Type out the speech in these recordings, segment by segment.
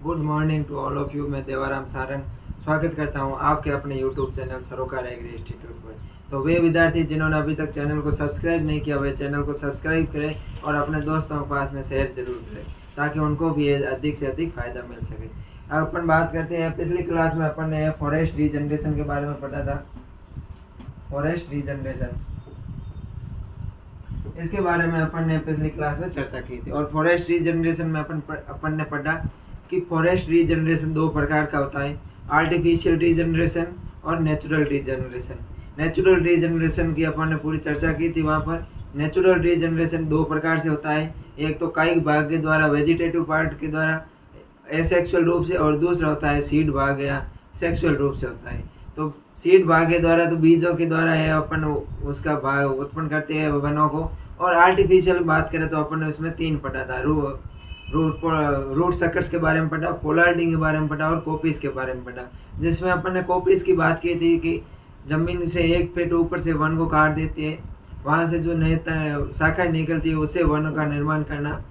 Good morning to all of you. मैं देवाराम सारन स्वागत करता हूं आपके अपने YouTube channel Sarokar agri institute पर। तो वे विद्यार्थी जिन्होंने अभी तक चैनल को सब्सक्राइब नहीं किया वे चैनल को सब्सक्राइब करें और अपने दोस्तों के पास में शेयर जरूर करें ताकि उनको भी अधिक से अधिक फ़ायदा मिल सके। अब अपन बात करते हैं, पिछली क्लास में अपन ने फॉरेस्ट रीजनरेशन के बारे में पढ़ा था। फॉरेस्ट रीजनरेशन, इसके बारे में अपन ने पिछली क्लास में चर्चा की थी। और फॉरेस्ट रीजनरेशन में अपन ने पढ़ा कि फॉरेस्ट रीजनरेशन दो प्रकार का होता है, आर्टिफिशियल रीजनरेशन और नेचुरल रीजनरेशन। नेचुरल रीजनरेशन की अपन ने पूरी चर्चा की थी वहाँ पर। नेचुरल रीजनरेशन दो प्रकार से होता है, एक तो कायिक भाग के द्वारा, वेजिटेटिव पार्ट के द्वारा एसेक्सुअल रूप से, और दूसरा होता है सीड भाग या सेक्सुअल रूप से होता है। तो सीड भाग के द्वारा तो बीजों के द्वारा है अपन उसका भाग उत्पन्न करते हैं वनों को। और आर्टिफिशियल बात करें तो अपन ने उसमें तीन पढ़ा था, रूट सकर्स के बारे में पढ़ा, पोलार्डिंग के बारे में पढ़ा और कॉपीज के बारे में पढ़ा। जिसमें अपन ने कॉपीज की बात की थी कि जमीन से 1 फीट ऊपर से वन को काट देती है, वहाँ से जो नए शाखा निकलती है उससे वन का निर्माण करना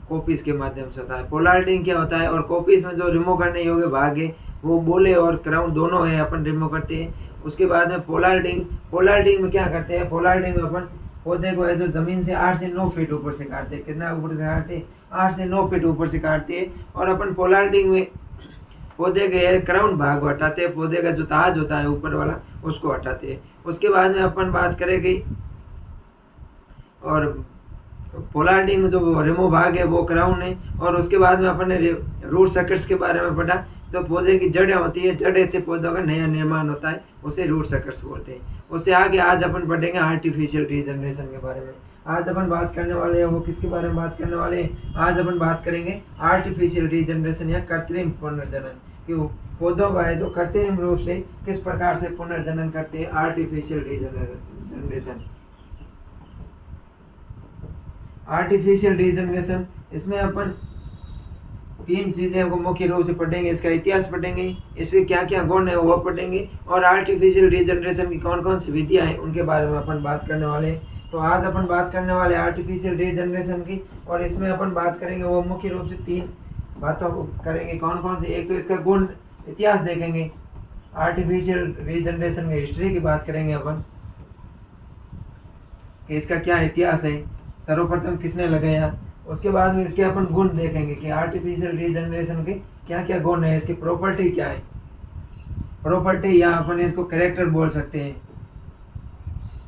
कॉपीज के माध्यम से होता है। पोलार्डिंग क्या होता है, और कॉपीज में जो रिमूव करने योग्य भाग है वो बोले और क्राउन दोनों है अपन रिमूव करते हैं। उसके बाद में पोलार्डिंग में क्या करते हैं, पोलार्डिंग में अपन पौधे को है जो जमीन से 8 से 9 फीट ऊपर से काटते हैं। कितना ऊपर से काटते हैं? 8 से 9 फीट ऊपर से काटते हैं। और अपन पोलार्डिंग में पौधे के क्राउन भाग को हटाते हैं, पौधे का जो ताज होता है ऊपर वाला उसको हटाते हैं। उसके बाद में अपन बात करेंगे, और पोलार्डिंग में जो रिमूव भाग है वो क्राउन है। और उसके बाद में अपन ने रूट सकर्स के बारे में पढ़ा। तो पौधे की जड़ें होती है, जड़ें से पौधों का नया निर्माण होता है, उसे रूट सकर्स बोलते हैं। उससे आगे आज अपन पढ़ेंगे आर्टिफिशियल रीजनरेशन के बारे में। आज अपन बात करने वाले हैं वो किसके बारे में बात करने वाले हैं, आज अपन बात करेंगे आर्टिफिशियल रीजनरेशन या कृत्रिम पुनर्जनन, कि पौधों का है जो कृत्रिम रूप से किस प्रकार से पुनर्जनन करते हैं, आर्टिफिशियल रीजनरेशन। आर्टिफिशियल रीजनरेशन, इसमें अपन तीन चीज़ें को मुख्य रूप से पढ़ेंगे। इसका इतिहास पढ़ेंगे, इसके क्या क्या गुण है वो पढ़ेंगे, और आर्टिफिशियल रीजनरेशन की कौन कौन सी विधियाँ हैं उनके बारे में अपन बात करने वाले हैं। तो आज अपन बात करने वाले आर्टिफिशियल रीजनरेशन की, और इसमें अपन बात करेंगे वो मुख्य रूप से तीन बातों को करेंगे। कौन कौन सी? एक तो इसका गुण इतिहास देखेंगे, आर्टिफिशियल रीजनरेशन की हिस्ट्री की बात करेंगे अपन कि इसका क्या इतिहास है, सर्वप्रथम किसने लगाया। उसके बाद में इसके अपन गुण देखेंगे कि आर्टिफिशियल रीजनरेशन के क्या क्या गुण है, इसकी प्रॉपर्टी क्या है, प्रॉपर्टी या अपन इसको कैरेक्टर बोल सकते हैं,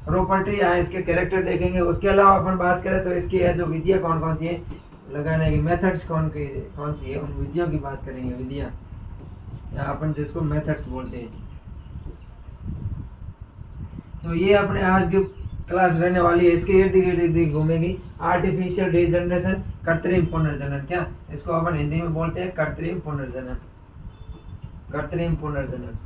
प्रॉपर्टी या इसके कैरेक्टर देखेंगे। उसके अलावा अपन बात करें तो इसकी है जो विधियाँ कौन कौन सी है, लगाने की मेथड्स कौन सी है, उन विधियों की बात करेंगे। विधियाँ या अपन जिसको मेथड्स बोलते हैं। तो ये अपने आज की क्लास रहने वाली है, इसके इर्द गिर्द घूमेगी आर्टिफिशियल रीजनरेशन, कृत्रिम पुनर्जनन। क्या इसको अपन हिंदी में बोलते हैं? कृत्रिम पुनर्जनन। कृत्रिम पुनर्जनन,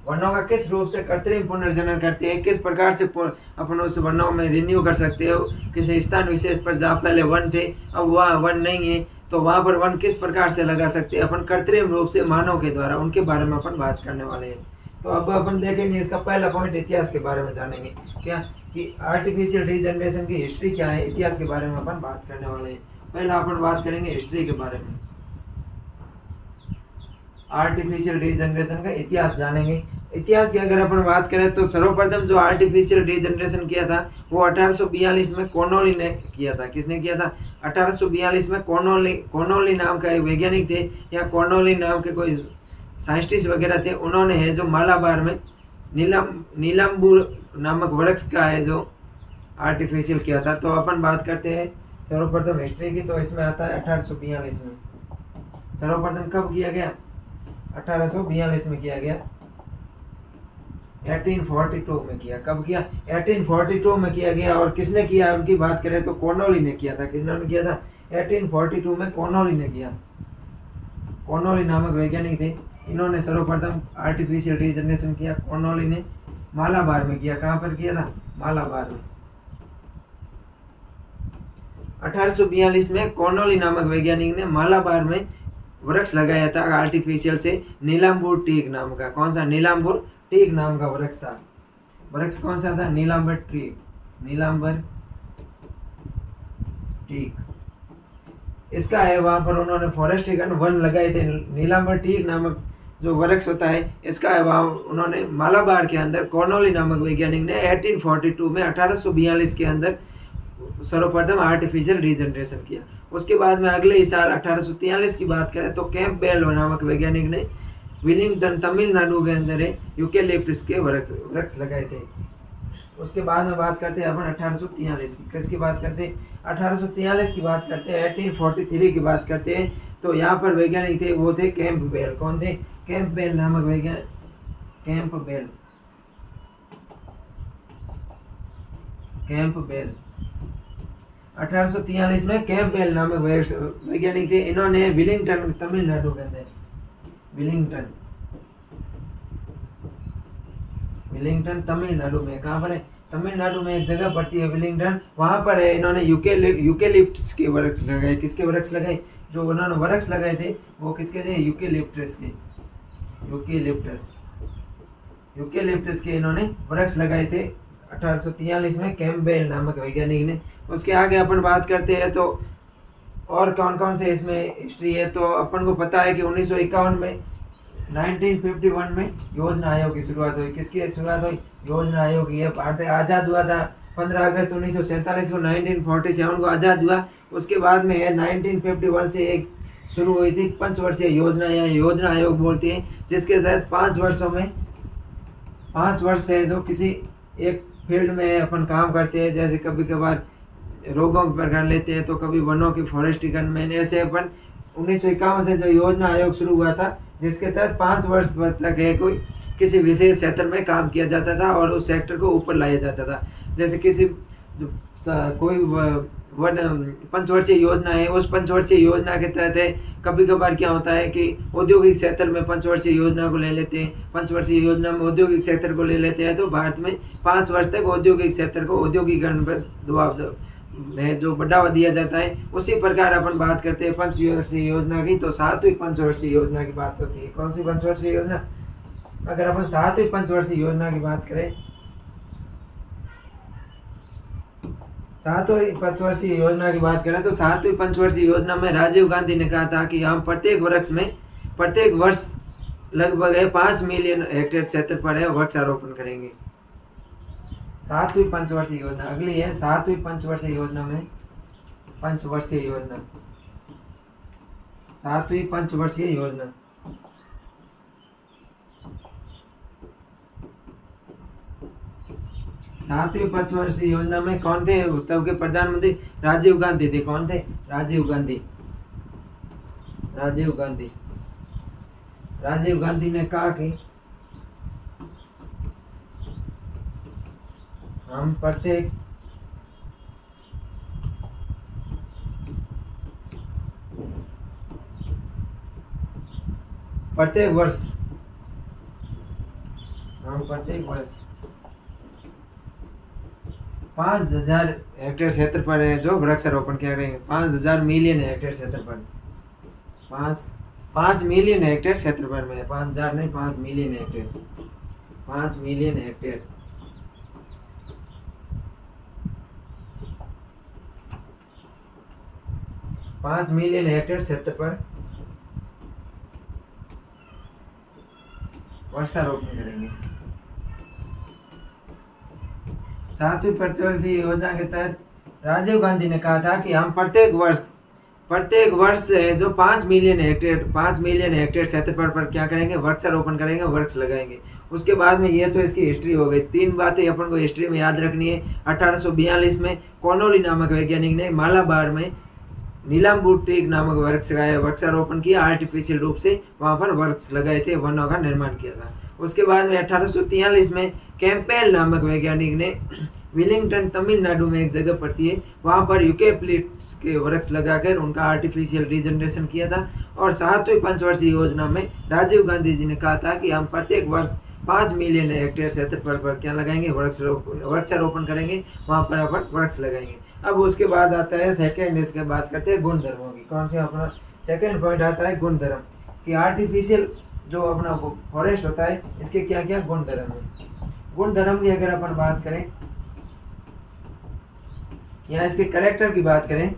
वनों का किस रूप से कृत्रिम पुनर्जनन करते हैं, किस प्रकार से अपन उस वनों में रिन्यू कर सकते हो। किसी स्थान विशेष पर जहाँ पहले वन थे अब वहाँ वन नहीं है, तो वहाँ पर वन किस प्रकार से लगा सकते हैं अपन कृत्रिम रूप से मानव के द्वारा, उनके बारे में अपन बात करने वाले हैं। तो अब अपन देखेंगे इसका पहला पॉइंट, इतिहास के बारे में जानेंगे क्या कि आर्टिफिशियल रीजनरेशन की हिस्ट्री क्या है, इतिहास के बारे में अपन बात करने वाले हैं। पहला अपन बात करेंगे हिस्ट्री के बारे में, आर्टिफिशियल रीजनरेशन का इतिहास जानेंगे। इतिहास की अगर अपन बात करें तो सर्वप्रथम जो आर्टिफिशियल रीजनरेशन किया था वो 1842 में कॉनोली ने किया था। किसने किया था? 1842 में कॉनोली नाम का एक वैज्ञानिक थे, या कॉनोली नाम के कोई साइंटिस्ट वगैरह थे, उन्होंने है जो मालाबार में नीलम्बूर नामक वृक्ष का है जो आर्टिफिशियल किया था। तो अपन बात करते हैं सर्वप्रथम हिस्ट्री की, तो इसमें आता है 1842 में। सर्वप्रथम कब किया गया? 1842 में किया गया, 1842 में किया। कब किया? 1842 में किया गया। और किसने किया उनकी बात करें तो कॉनोली ने किया था। किसने किया था? 1842 में कॉनोली ने किया। कॉनोली नामक वैज्ञानिक थे, इन्होंने सर्वप्रथम आर्टिफिशियल रीजनरेशन किया। कॉनोली ने मालाबार में किया। कहाँ पर किया था? मालाबार में। 1842 में कॉनोली नामक वैज्ञानिक ने मालाबार में वृक्ष लगाया था आर्टिफिशियल से, नीलाम्बूर टीक नाम का। कौन सा? नीलाम्बूर टीक नाम का वृक्ष था। वृक्ष कौन सा था? नीलाम्बर टीक, नीलाम्बर टीक। इसका है, वहाँ पर उन्होंने फॉरेस्ट वन 1 लगाए थे। नीलांबर टीक नामक जो वृक्ष होता है इसका है, वहाँ उन्होंने मालाबार के अंदर कॉर्नोली नामक वैज्ञानिक ने 1842 में 1842 के अंदर सर्वप्रथम आर्टिफिशियल रीजनरेशन किया। उसके बाद में अगले ही साल 1843 की बात करें तो कैंपबेल नामक वैज्ञानिक ने विलिंगटन तमिलनाडु के अंदर यूकेलिप्टस के वृक्ष लगाए थे। उसके बाद में बात करते हैं अपन 1843 की। किसकी बात करते हैं? 1843 की बात करते हैं। 1843 की बात करते हैं तो यहाँ पर वैज्ञानिक थे, वो थे कैंपबेल। कौन थे? कैंपबेल नामक वैज्ञानिक। कैंपबेल 1843 में कैंपबेल नामक वैज्ञानिक थे। इन्होंने विलिंगटन तमिलनाडु के अंदर, विलिंगटन तमिलनाडु में, कहाँ पर है? तमिलनाडु में एक जगह पड़ती है विलिंगटन, वहाँ पर है। इन्होंने यूकेलिप्टस के वृक्ष लगाए। किसके वृक्ष लगाए? जो उन्होंने वृक्ष लगाए थे वो किसके थे? यूकेलिप्टस के। यूकेलिप्टस के इन्होंने वृक्ष लगाए थे 1843 में कैंपबेल नामक वैज्ञानिक ने। उसके आगे अपन बात करते हैं तो और कौन कौन से इसमें हिस्ट्री है, तो अपन को पता है कि 1951 में 1951 में योजना आयोग की शुरुआत हुई। किसकी शुरुआत हुई? योजना आयोग की। भारत आज़ाद हुआ था 15 अगस्त 1947 को। 1947 को आज़ाद हुआ। उसके बाद में 1951 से एक शुरू हुई थी पंचवर्षीय योजना या योजना आयोग बोलती है, जिसके तहत 5 वर्षों में 5 वर्ष है जो किसी एक फील्ड में अपन काम करते हैं। जैसे कभी कभार रोगों पर कर लेते हैं, तो कभी वनों की फॉरेस्टिकन में। ऐसे अपन 1951 से जो योजना आयोग शुरू हुआ था, जिसके तहत 5 वर्ष तक है कोई किसी विशेष क्षेत्र में काम किया जाता था और उस सेक्टर को ऊपर लाया जाता था। जैसे किसी कोई वन पंचवर्षीय योजना है, उस पंचवर्षीय योजना के तहत कभी कभार क्या होता है कि औद्योगिक क्षेत्र में पंचवर्षीय योजना को ले लेते हैं। पंचवर्षीय योजना में औद्योगिक क्षेत्र को ले लेते हैं, तो भारत में 5 वर्ष तक औद्योगिक क्षेत्र को औद्योगिकरण पर दबाव है जो बढ़ावा दिया जाता है। उसी प्रकार अपन बात करते हैं पंचवर्षीय योजना की, तो 7वीं पंचवर्षीय योजना की बात होती है। कौन सी पंचवर्षीय योजना? अगर अपन 7वीं पंचवर्षीय योजना की बात करें, 7वीं पंचवर्षीय योजना की बात करें तो 7वीं पंचवर्षीय योजना में राजीव गांधी ने कहा था कि हम प्रत्येक वर्ष लगभग 5 मिलियन हेक्टेयर क्षेत्र पर है वृक्षारोपण करेंगे। 7वीं पंचवर्षीय योजना अगली है। 7वीं पंचवर्षीय योजना में 7वीं पंचवर्षीय योजना 7वीं पंचवर्षीय योजना में कौन थे? तब के प्रधानमंत्री राजीव गांधी थे। कौन थे? राजीव गांधी ने कहा कि हम प्रत्येक वर्ष 5000 हेक्टेयर क्षेत्र पर है जो वृक्षारोपण किया करेंगे। 5000 मिलियन हेक्टेयर क्षेत्र पर, 5 मिलियन हेक्टेयर क्षेत्र पर में, 5000 नहीं 5 million hectare, 5 million hectare. 5 million hectare क्षेत्र पर वृक्षारोपण करेंगे। 7वीं पंचवर्षीय योजना के तहत राजीव गांधी ने कहा था कि हम प्रत्येक वर्ष जो 5 मिलियन हेक्टेयर क्षेत्र पर क्या करेंगे? वृक्षारोपण करेंगे, वृक्ष लगाएंगे। उसके बाद में ये तो इसकी हिस्ट्री हो गई। 3 बातें अपन को हिस्ट्री में याद रखनी है। 1842 में कॉर्नोली नामक वैज्ञानिक ने मालाबार में नीलांबर टीक नामक वृक्षारोपण किया, आर्टिफिशियल रूप से वहाँ पर वृक्ष लगाए थे, वनों का निर्माण किया था। उसके बाद में 1843 में कैंपबेल नामक वैज्ञानिक ने विलिंगटन तमिलनाडु में एक जगह पड़ती है, वहाँ पर यूकेलिप्टस के वृक्ष लगाकर उनका आर्टिफिशियल रीजनरेशन किया था। और 7वीं पंचवर्षीय योजना में राजीव गांधी जी ने कहा था कि हम प्रत्येक वर्ष 5 मिलियन हेक्टेयर क्षेत्र पर क्या लगाएंगे? वृक्षारोपण करेंगे, वहाँ पर अपन वृक्ष लगाएंगे। अब उसके बाद आता है सेकेंड, इसके बात करते हैं गुणधर्मों की। कौन से अपना सेकेंड पॉइंट आता है गुणधर्म कि आर्टिफिशियल जो अपना फॉरेस्ट होता है इसके क्या क्या गुणधर्म है। गुणधर्म की अगर अपन बात करें या इसके कैरेक्टर की बात करें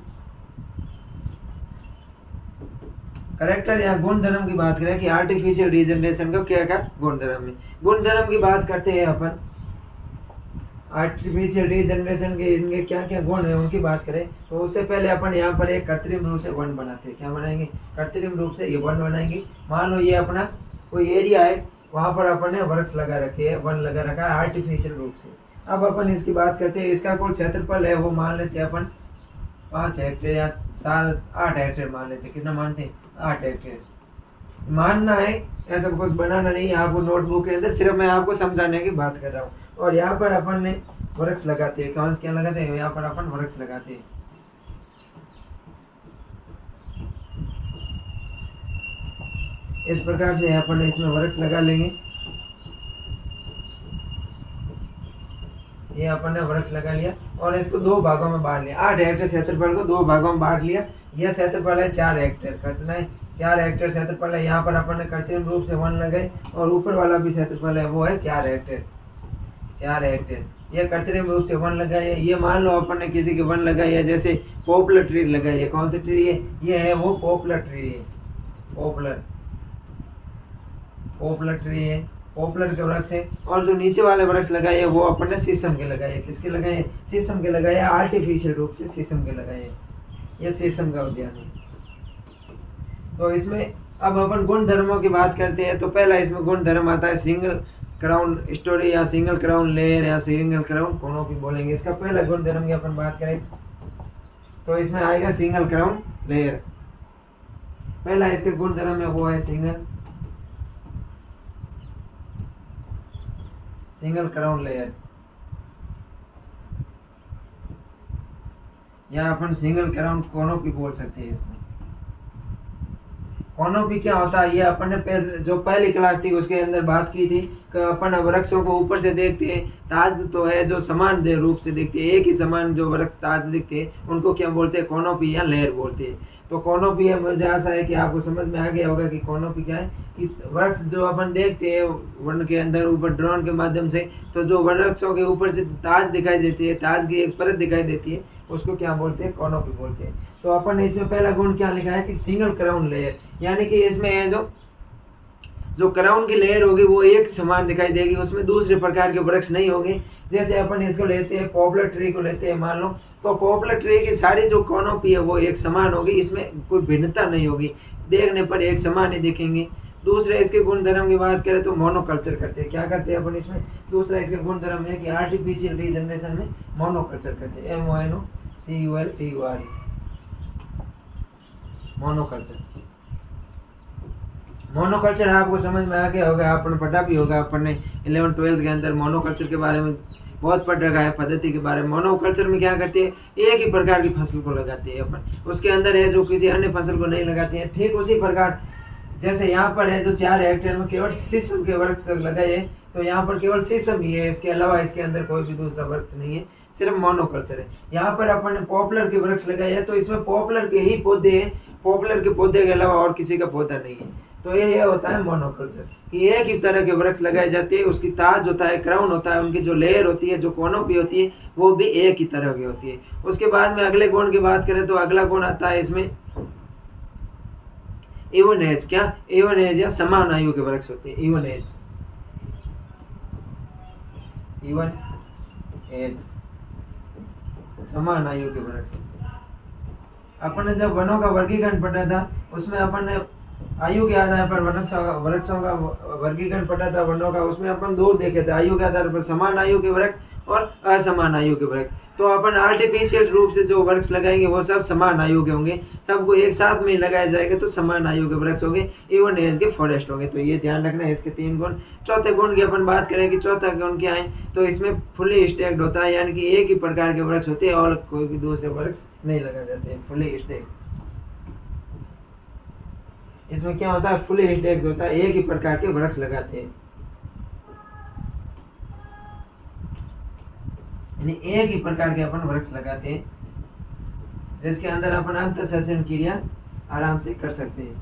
करेक्टर या गुण धर्म की बात करें कि आर्टिफिशियल रीजनरेशन का क्या क्या गुण धर्म है। गुण धर्म की बात करते हैं अपन, आर्टिफिशियल रीजनरेशन के इनके क्या क्या गुण है उनकी बात करें तो उससे पहले अपन यहाँ पर एक कृत्रिम रूप से वन बनाते हैं। क्या बनाएंगे? कृत्रिम रूप से ये वन बनाएंगे। मान लो ये अपना कोई एरिया है, वहां पर अपन ने वृक्ष लगा रखे हैं, वन लगा रखा है आर्टिफिशियल रूप से। अब अपन इसकी बात करते हैं, इसका कुल क्षेत्रफल है वो मान लेते हैं अपन 5 हेक्टेयर या 7-8 हेक्टेयर मान लेते हैं। कितना मानते हैं? 8 हेक्टेयर मानना है, ऐसा कुछ बनाना नहीं है आपको नोटबुक के अंदर, सिर्फ मैं आपको समझाने की बात कर रहा हूँ। और यहाँ पर अपन ने वृक्ष लगाते हैं। कौन क्या लगाते हैं? यहाँ पर अपन वृक्ष लगाते हैं। इस प्रकार से अपन इसमें वृक्ष लगा लेंगे। ये अपन ने वृक्ष लगा लिया और इसको 2 भागों में बांट लिया। 8 हेक्टेयर क्षेत्रफल को 2 भागों में बांट लिया। यह क्षेत्रफल है 4 हेक्टेयर। कितना है? 4 हेक्टेयर क्षेत्रफल है। यहाँ पर अपन ने कृत्रिम रूप से वन लगाए और ऊपर वाला भी क्षेत्रफल है वो है 4 हेक्टेयर। 4 हेक्टेयर ये कृत्रिम रूप से वन लगाई है। ये मान लो अपन ने किसी के वन लगाई है, जैसे पॉपुलर ट्री लगाई है। कौन सी ट्री है? ये है वो पॉपुलर ट्री है। पॉपुलर ट्री है, पॉपुलर के वृक्ष है। और जो नीचे वाले वृक्ष लगाए हैं वो अपन ने शीशम के लगाए हैं। किसके लगाए हैं? शीशम के लगाए हैं। आर्टिफिशियल रूप से शीशम के लगाए हैं। ये शीशम का उद्यान है। तो इसमें अब अपन गुण धर्मों की बात करते हैं तो पहला इसमें गुण धर्म आता है सिंगल क्राउन स्टोरी या सिंगल क्राउन लेयर या सिंगल क्राउन कोनोपी बोलेंगे। इसका पहला गुण धर्म की अपन बात करें तो इसमें आएगा सिंगल क्राउन लेयर। पहला इसके गुण धर्म है वो है सिंगल क्राउन लेयर, या अपन सिंगल क्राउन कोनोपी बोल सकते हैं। इसमें कोनोपी क्या होता है ये अपन ने जो पहली क्लास थी उसके अंदर बात की थी कि अपन वृक्षों को ऊपर से देखते हैं, ताज तो है जो समान रूप से देखते हैं, एक ही समान जो वृक्ष ताज दिखते हैं उनको क्या बोलते हैं? कोनोपी या लेयर बोलते हैं। तो कोनोपी है, मुझे आशा है कि आपको समझ में आ गया होगा कि कोनोपी क्या है। कि वृक्ष जो अपन देखते हैं वन के अंदर ऊपर ड्रोन के माध्यम से, तो जो वृक्षों के ऊपर से ताज दिखाई देती है, ताज की एक परत दिखाई देती है, उसको क्या बोलते हैं? कोनोपी बोलते हैं। तो अपन ने इसमें पहला गुण क्या लिखा है कि सिंगल क्राउन लेयर, यानी कि इसमें है जो क्राउन की लेयर होगी वो एक समान दिखाई देगी, उसमें दूसरे प्रकार के वृक्ष नहीं होंगे। जैसे अपन इसको लेते हैं, पॉपुलर ट्री को लेते हैं मान लो, तो पॉपुलर ट्री की सारी जो कोनोपी है वो एक समान होगी, इसमें कोई भिन्नता नहीं होगी, देखने पर एक समान ही दिखेंगे। दूसरे इसके गुण धर्म की बात करें तो मोनोकल्चर करते हैं। क्या करते हैं अपन इसमें? दूसरा इसके गुण धर्म है कि आर्टिफिशियल रीजनरेशन में मोनोकल्चर करते हैं। MONOCULTURE मोनोकल्चर आपको समझ में आ गया होगा, अपन पढ़ा भी होगा। अपन ने 11th-12th के अंदर मोनोकल्चर के बारे में बहुत पढ़ रखा है, पद्धति के बारे में। मोनोकल्चर में क्या करते हैं? एक ही प्रकार की फसल को लगाते हैं अपन, उसके अंदर है जो किसी अन्य फसल को नहीं लगाते हैं। ठीक उसी प्रकार जैसे यहाँ पर है जो 4 हेक्टेयर में केवल शीशम के वृक्ष लगाए हैं, तो यहाँ पर केवल शीशम ही है, इसके अलावा इसके अंदर कोई भी दूसरा वृक्ष नहीं है, सिर्फ मोनोकल्चर है। यहाँ पर अपन ने पॉपुलर के वृक्ष लगाए हैं तो इसमें पॉपुलर के ही पौधे हैं, पॉपुलर के पौधे के अलावा और किसी का पौधा नहीं है। तो ये होता है मोनोकल्चर कि एक ही तरह के वृक्ष लगाए जाते हैं, उसकी ताज होता है, क्राउन होता है, उनकी जो लेयर होती है, जो कोनोपी होती है वो भी एक ही तरह की होती है। उसके बाद में अगले गुण की बात करें तो अगला गुण आता है इसमें इवन एज। क्या? इवन एज या समान आयु के वृक्ष होते हैं। इवन एज समान आयु के वृक्ष। अपन ने जब वनों का वर्गीकरण पढ़ा था उसमें अपन ने आयु के आधार पर वृक्षों का वर्गीकरण पढ़ा था वनों का, उसमें अपन 2 देखे थे, आयु के आधार पर समान आयु के वृक्ष और असमान आयु के वृक्ष। तो अपन आर्टिफिशियल रूप से जो वृक्ष लगाएंगे वो सब समान आयु के होंगे, सबको एक साथ में लगाया जाएगा तो समान आयु के वृक्ष होंगे, इवन एज के फॉरेस्ट होंगे। तो ये ध्यान रखना है, इसके 3 गुण। चौथे गुण की अपन बात करें कि चौथा गुण क्या है, तो इसमें फुली स्टैक्ड होता है, यानी कि एक ही प्रकार के वृक्ष होते हैं और कोई भी दूसरे वृक्ष नहीं लगाए जाते हैं। फुली स्टैक्ड इसमें क्या होता है? फुली स्टैक्ड होता है, एक ही प्रकार के वृक्ष लगाते हैं, यानी एक ही प्रकार के अपन वृक्ष लगाते हैं जिसके अंदर अपन अंतःश्वसन क्रिया आराम से कर सकते हैं।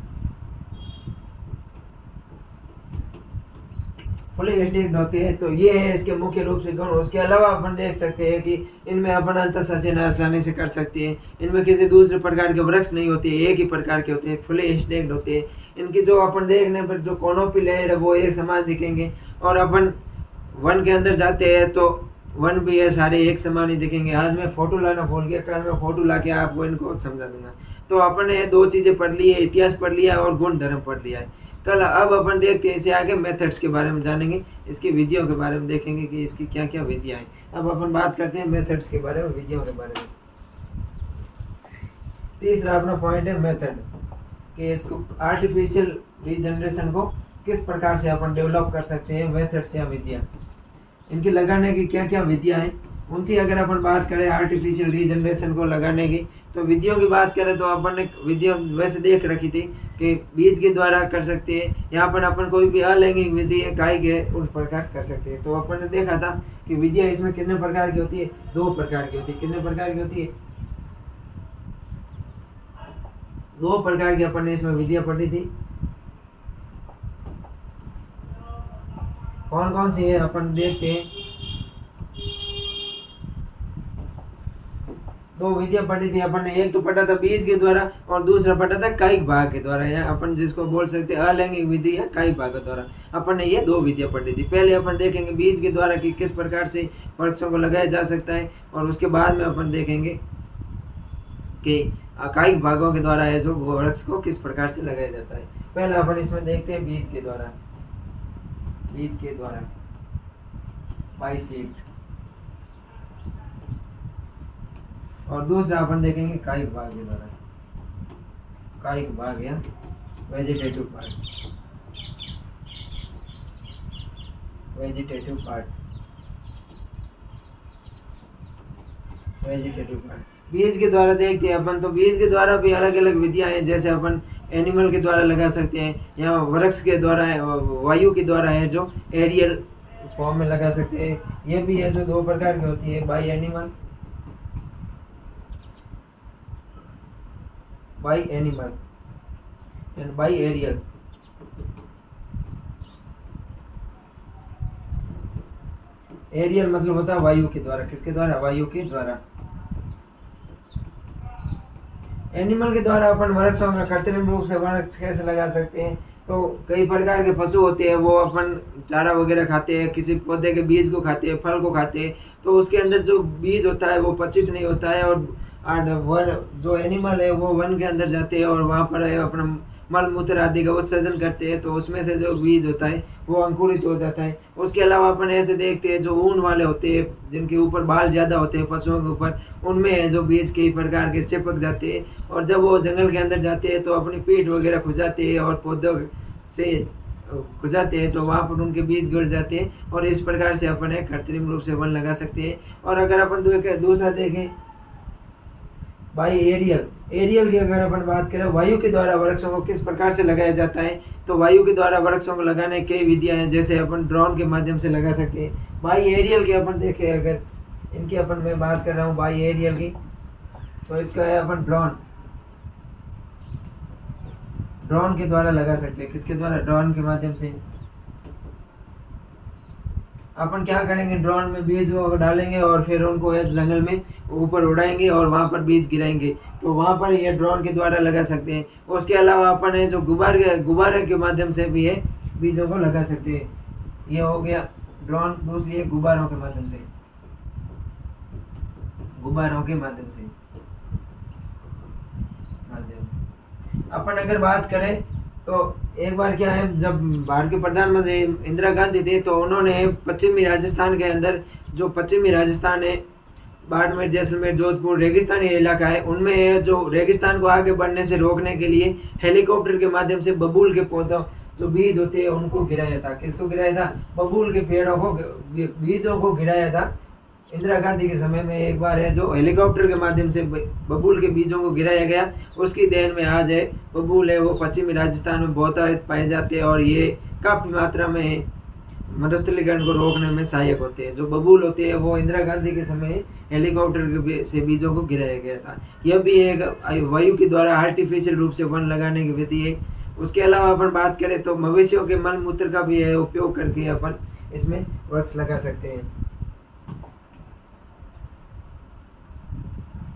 फुली स्टिक्ड होती है। तो ये है इसके मुख्य रूप से गुण। उसके अलावा अपन देख सकते हैं कि इनमें अपन अंतःसंचयन आसानी से कर सकते हैं। इनमें किसी दूसरे प्रकार के वृक्ष नहीं होते, एक ही प्रकार के होते हैं, फुली स्टिक्ड होते हैं। इनकी जो अपन देखने पर जो कोनों की लेयर है वो एक समान दिखेंगे, और अपन वन के अंदर जाते हैं तो वन भी है सारे एक समान ही दिखेंगे। आज मैं फोटो लाना भूल गया, कल मैं फोटो ला के आपको इनको समझा दूंगा। तो अपन ने दो चीज़ें पढ़ ली है, इतिहास पढ़ लिया और गुण धर्म पढ़ लिया है। कल अब अपन देखते हैं इसे आगे मेथड्स के बारे में जानेंगे, इसकी विधियों के बारे में देखेंगे कि इसकी क्या क्या विधियाँ हैं। अब अपन बात करते हैं मेथड्स के बारे में, विधियों के बारे में। तीसरा अपना पॉइंट है मेथड, कि इसको आर्टिफिशियल रीजनरेशन को किस प्रकार से अपन डेवलप कर सकते हैं, मेथड्स या विधियाँ। इनके लगाने की क्या क्या विधियाँ हैं उनकी अगर अपन बात करें, आर्टिफिशियल रीजनरेशन को लगाने की, तो विधियों की बात करें तो अपन ने विधियाँ वैसे देख रखी थी कि बीज के द्वारा कर सकते हैं, यहाँ पर अपन कोई भी अलैंगिक विधि है गाय के उन प्रकार कर सकते हैं। तो अपन ने देखा था कि विधियाँ इसमें कितने प्रकार की होती है, 2 प्रकार की होती है। कितने प्रकार की होती है, 2 प्रकार की अपन ने इसमें विधियाँ पढ़ी थी। कौन कौन सी है अपन देखते हैं। 2 विधियाँ पढ़ी थी अपन ने, एक तो पढ़ा था बीज के द्वारा और दूसरा पढ़ा था कायिक भाग के द्वारा, या अपन जिसको बोल सकते हैं अलैंगिक विधि या कायिक भाग के द्वारा। अपन ने ये 2 विधियाँ पढ़ी थी। पहले अपन देखेंगे बीज के द्वारा कि किस प्रकार से वृक्षों को लगाया जा सकता है, और उसके बाद में अपन देखेंगे कि कायिक भागों के द्वारा है जो वृक्ष को किस प्रकार से लगाया जाता है। पहले अपन इसमें देखते हैं बीज के द्वारा, बीज के द्वारा बाय सीड, और दूसरा अपन देखेंगे कायिक भाग के द्वारा, कायिक भाग या vegetative part, vegetative part, vegetative part. बीज के द्वारा देखते हैं अपन, तो बीज के द्वारा भी अलग अलग विधियां हैं। जैसे अपन एनिमल के द्वारा लगा सकते हैं, या वृक्ष के द्वारा है, वायु के द्वारा है जो एरियल फॉर्म में लगा सकते हैं। ये भी है जो 2 प्रकार की होती है, by animal, by animal and by aerial. Aerial मतलब होता है वायु के द्वारा, किसके द्वारा, वायु के द्वारा। एनिमल के द्वारा अपन वृक्षों का कृत्रिम रूप से वृक्ष कैसे लगा सकते हैं, तो कई प्रकार के पशु होते हैं, वो अपन चारा वगैरह खाते हैं, किसी पौधे के बीज को खाते हैं, फल को खाते हैं, तो उसके अंदर जो बीज होता है वो पचित नहीं होता है, और वन जो एनिमल है वो वन के अंदर जाते हैं और वहाँ पर अपना मल मूत्र आदि का उत्सर्जन करते हैं, तो उसमें से जो बीज होता है वो अंकुरित हो जाता है। उसके अलावा अपन ऐसे देखते हैं जो ऊन वाले होते हैं, जिनके ऊपर बाल ज़्यादा होते हैं पशुओं के ऊपर, उनमें है जो बीज कई प्रकार के चिपक जाते हैं, और जब वो जंगल के अंदर जाते हैं तो अपनी पीठ वगैरह खुजाते हैं और पौधों से खुजाते हैं, तो वहाँ पर उनके बीज गिर जाते हैं, और इस प्रकार से अपन एक कृत्रिम रूप से वन लगा सकते हैं। और अगर अपन दूसरा देखें बाय एरियल, एरियल की अगर अपन बात करें, वायु के द्वारा वृक्षों को किस प्रकार से लगाया जाता है, तो वायु के द्वारा वृक्षों को लगाने की कई विधियां हैं। जैसे अपन ड्रोन के माध्यम से लगा सकते हैं। बाय एरियल की अपन देखें, अगर इनकी अपन मैं बात कर रहा हूँ बाय एरियल की, तो इसका है अपन ड्रोन के द्वारा लगा सकते हैं। किसके द्वारा, ड्रोन के माध्यम से। अपन क्या करेंगे, ड्रोन में बीज वो डालेंगे और फिर उनको जंगल में ऊपर उड़ाएंगे और वहाँ पर बीज गिराएंगे, तो वहाँ पर ये ड्रोन के द्वारा लगा सकते हैं। उसके अलावा अपन है जो गुब्बारे के माध्यम से भी है बीजों को लगा सकते हैं। ये हो गया ड्रोन। दूसरी है गुब्बारों के माध्यम से, गुब्बारों के माध्यम से अपन अगर बात करें तो एक बार क्या है, जब भारत के प्रधानमंत्री इंदिरा गांधी थे, तो उन्होंने पश्चिमी राजस्थान के अंदर, जो पश्चिमी राजस्थान है, बाड़मेर, जैसलमेर, जोधपुर रेगिस्तानी इलाका है, उनमें जो रेगिस्तान को आगे बढ़ने से रोकने के लिए हेलीकॉप्टर के माध्यम से बबूल के पौधों जो बीज होते हैं उनको गिराया था। किसको गिराया था, बबूल के पेड़ों को, बीजों को गिराया था। इंदिरा गांधी के समय में एक बार है जो हेलीकॉप्टर के माध्यम से बबूल के बीजों को गिराया गया, उसकी देन में आज है बबूल है वो पश्चिमी राजस्थान में बहुत पाए जाते हैं, और ये काफ़ी मात्रा में मरुस्थलीकरण को रोकने में सहायक होते हैं। जो बबूल होते हैं वो इंदिरा गांधी के समय हेलीकॉप्टर से बीजों को गिराया गया था। यह भी एक वायु के द्वारा आर्टिफिशियल रूप से वन लगाने की विधि है। उसके अलावा अपन बात करें तो मवेशियों के मल मूत्र का भी है उपयोग करके अपन इसमें वृक्ष लगा सकते हैं।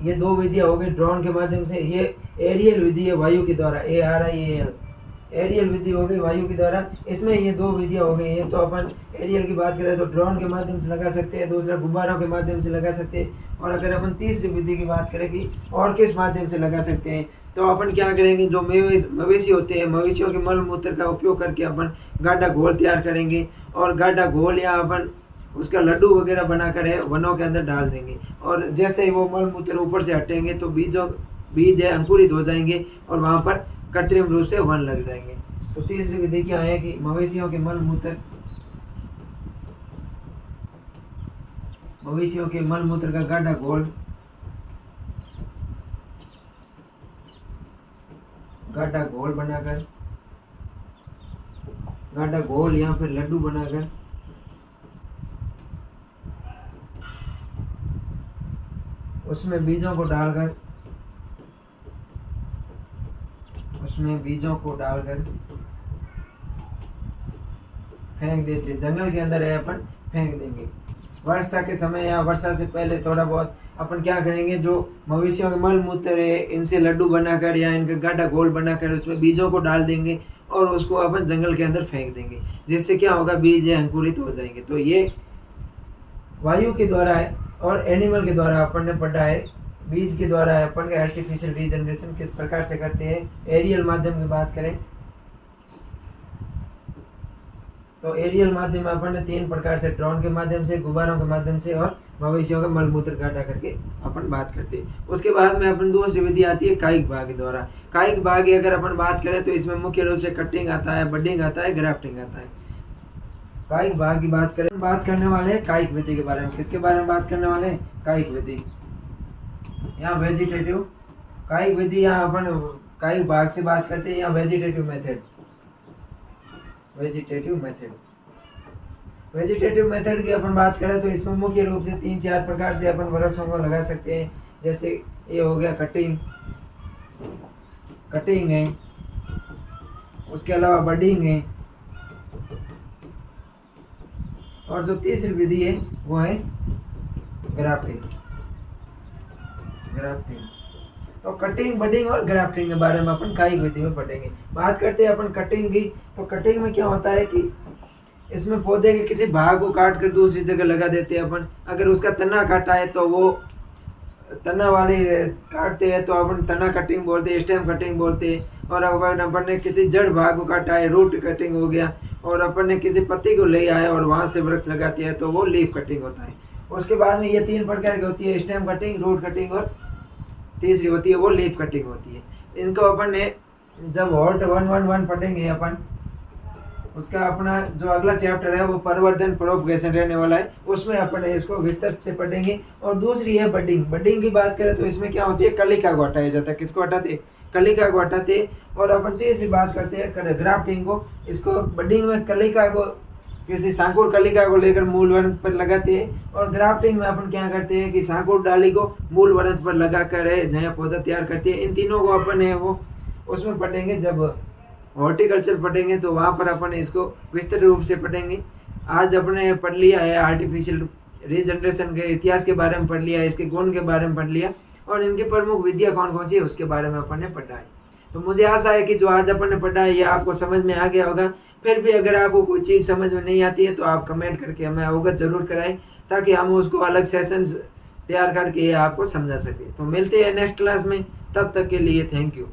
ये दो विधियां हो गई ड्रोन के माध्यम से। ये एरियल विधि है वायु के द्वारा, ARIAL एरियल विधि हो गई वायु के द्वारा। इसमें ये दो विधियां हो गई हैं। तो अपन एरियल की बात करें तो ड्रोन के माध्यम से लगा सकते हैं, दूसरा गुब्बारों के माध्यम से लगा सकते हैं। और अगर अपन तीसरी विधि की बात करें कि और किस माध्यम से लगा सकते हैं, तो अपन क्या करेंगे, जो मवेशी होते हैं, मवेशियों के मल मूत्र का उपयोग करके अपन गाढ़ा घोल तैयार करेंगे। और गाढ़ा घोल या अपन उसका लड्डू वगैरह बनाकर वनों के अंदर डाल देंगे। और जैसे ही वो मल मूत्र ऊपर से हटेंगे तो बीज है अंकुरित हो जाएंगे और वहाँ पर कृत्रिम रूप से वन लग जाएंगे। तो तीसरी विधि क्या है कि मवेशियों के मल मूत्र का गाढ़ा घोल बनाकर, गाढ़ा घोल या फिर लड्डू बनाकर उसमें बीजों को डालकर फेंक देते, जंगल के अंदर है अपन फेंक देंगे। वर्षा के समय या वर्षा से पहले थोड़ा बहुत अपन क्या करेंगे, जो मवेशियों के मल मूत्र है इनसे लड्डू बनाकर या इनका गाढ़ा घोल बनाकर उसमें बीजों को डाल देंगे और उसको अपन जंगल के अंदर फेंक देंगे। जिससे क्या होगा, बीज है अंकुरित हो जाएंगे। तो ये वायु के द्वारा है और एनिमल के द्वारा अपन ने पढ़ा है। बीज के द्वारा अपन का आर्टिफिशियल रीजनरेशन किस प्रकार से करते हैं। एरियल माध्यम की बात करें तो एरियल माध्यम में अपन ने 3 प्रकार से, ड्रोन के माध्यम से, गुब्बारों के माध्यम से और मवेशियों का मल मूत्र गाढ़ा करके अपन बात करते हैं। उसके बाद में अपन दूसरी विधि आती है कायिक भाग के द्वारा। कायिक भाग की अगर अपन बात करें तो इसमें मुख्य रूप से कटिंग आता है, बडिंग आता है, ग्राफ्टिंग आता है। कायिक भाग की बात करें, बात करने वाले हैं कायिक विधि के बारे में। किसके बारे में बात करने वाले हैं, कायिक विधि। यहाँ वेजिटेटिव कायिक विधि, यहाँ अपन कायिक भाग से बात करते हैं। यहाँ वेजिटेटिव मेथड की अपन बात करें तो इसमें मुख्य रूप से 3-4 प्रकार से अपन वृक्षों को लगा सकते हैं। जैसे ये हो गया कटिंग है, उसके अलावा बडिंग है, और जो तीसरी विधि है वो है ग्राफ्टिंग। तो कटिंग, बडिंग और ग्राफ्टिंग के बारे में अपन कायिक विधि में पढ़ेंगे। बात करते हैं अपन कटिंग की। तो कटिंग में क्या होता है कि इसमें पौधे के किसी भाग को काट कर दूसरी जगह लगा देते हैं अपन। अगर उसका तना काटा है तो वो तना वाले काटते हैं तो अपन तना कटिंग बोलते हैं, स्टेम कटिंग बोलते हैं। और अगर अपन ने किसी जड़ भाग को काटा है, रूट कटिंग हो गया। और अपन ने किसी पत्ती को ले आया और वहाँ से वृक्ष लगाते हैं तो वो लीफ कटिंग होता है। उसके बाद में ये 3 प्रकार की होती है, स्टेम कटिंग, रूट कटिंग और तीसरी होती है वो लीफ कटिंग होती है। इनको अपन ने जब हॉर्ट 111 पढ़ेंगे अपन, उसका अपना जो अगला चैप्टर है वो परिवर्धन प्रोपगेशन रहने वाला है, उसमें अपन इसको विस्तार से पढ़ेंगे। और दूसरी है बडिंग की बात करें तो इसमें क्या होती है, कलिका को हटाया जाता है। किसको हटाते, कलिका को हटाते। और अपन तीसरी बात करते हैं ग्राफ्टिंग को। इसको बडिंग में कलिका को, किसी सांकुर कलिका को लेकर मूल वनस्पति पर लगाते हैं। और ग्राफ्टिंग में अपन क्या करते हैं कि सांकुर डाली को मूल वनस्पति पर लगाकर नया पौधा तैयार करते हैं। इन तीनों को अपन है वो उसमें पढ़ेंगे। जब हॉर्टिकल्चर पढ़ेंगे तो वहाँ पर अपन इसको विस्तृत रूप से पढ़ेंगे। आज अपने पढ़ लिया है आर्टिफिशियल रीजनरेशन के इतिहास के बारे में पढ़ लिया है, इसके गुण के बारे में पढ़ लिया और इनकी प्रमुख विधियाँ कौन कौन सी है उसके बारे में अपन ने पढ़ा है। तो मुझे आशा है कि जो आज अपन ने पढ़ा है ये आपको समझ में आ गया होगा। फिर भी अगर आपको कोई चीज़ समझ में नहीं आती है तो आप कमेंट करके हमें अवगत जरूर कराएं, ताकि हम उसको अलग सेशंस तैयार करके आपको समझा सकें। तो मिलते हैं नेक्स्ट क्लास में, तब तक के लिए थैंक यू।